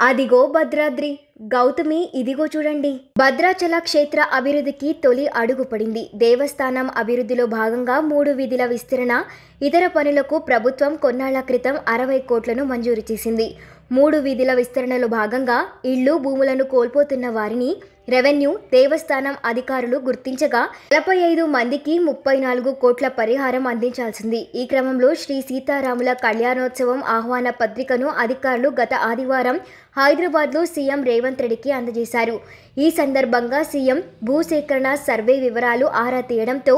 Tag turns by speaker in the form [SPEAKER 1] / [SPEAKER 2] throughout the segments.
[SPEAKER 1] అదిగో భద్రాద్రి, గౌతమి ఇదిగో చూడండి. భద్రాచల క్షేత్ర అభివృద్ధికి తొలి అడుగు పడింది. దేవస్థానం అభివృద్ధిలో భాగంగా 3 వీధుల విస్తరణ, ఇతర పనులకు ప్రభుత్వం కొన్నాళ్ల క్రితం 60 కోట్లను మంజూరు చేసింది. 3 వీధుల విస్తరణలో భాగంగా ఇళ్లు, భూములను కోల్పోతున్న వారిని రెవెన్యూ, దేవస్థానం అధికారులు గుర్తించగా 45 మందికి 34 కోట్ల పరిహారం అందించాల్సింది. ఈ క్రమంలో శ్రీ సీతారాముల కళ్యాణోత్సవం ఆహ్వాన పత్రికను అధికారులు గత ఆదివారం హైదరాబాద్లో సీఎం రేవంత్ రెడ్డికి అందజేశారు. ఈ సందర్భంగా సీఎం భూసేకరణ సర్వే వివరాలు ఆరా తీయడంతో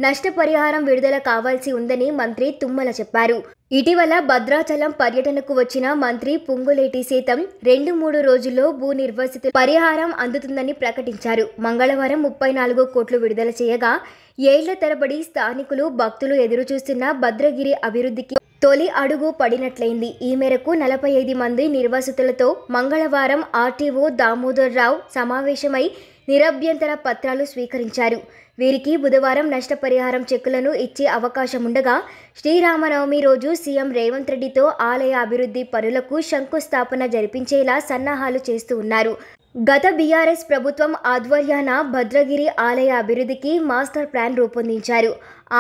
[SPEAKER 1] నష్టపరిహారం విడుదల కావాల్సి ఉందని మంత్రి తుమ్మల చెప్పారు. ఇటీవల భద్రాచలం పర్యటనకు వచ్చిన మంత్రి పొంగులేటి సైతం 2-3 రోజుల్లో భూ నిర్వాసితుల పరిహారం అందుతుందని ప్రకటించారు. మంగళవారం 34 కోట్లు విడుదల చేయగా ఏళ్ల తరబడి స్థానికులు, భక్తులు ఎదురుచూస్తున్న భద్రగిరి అభివృద్ధికి తొలి అడుగు పడినట్లయింది. ఈ మేరకు 45 మంది నిర్వాసితులతో మంగళవారం ఆర్టీఓ దామోదర్ రావు సమావేశమై నిరభ్యంతర పత్రాలు స్వీకరించారు. వీరికి బుధవారం నష్టపరిహారం చెక్కులను ఇచ్చే అవకాశముండగా శ్రీరామనవమి రోజు సీఎం రేవంత్ రెడ్డితో ఆలయ అభివృద్ధి పనులకు శంకుస్థాపన జరిపించేలా సన్నాహాలు చేస్తూ ఉన్నారు. గత బీఆర్ఎస్ ప్రభుత్వం ఆధ్వర్యాన భద్రగిరి ఆలయ అభివృద్ధికి మాస్టర్ ప్లాన్ రూపొందించారు.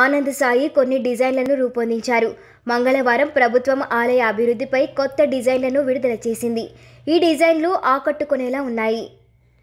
[SPEAKER 1] ఆనంద్ సాయి కొన్ని డిజైన్లను రూపొందించారు. మంగళవారం ప్రభుత్వం ఆలయ అభివృద్ధిపై కొత్త డిజైన్లను విడుదల చేసింది. ఈ డిజైన్లు ఆకట్టుకునేలా ఉన్నాయి.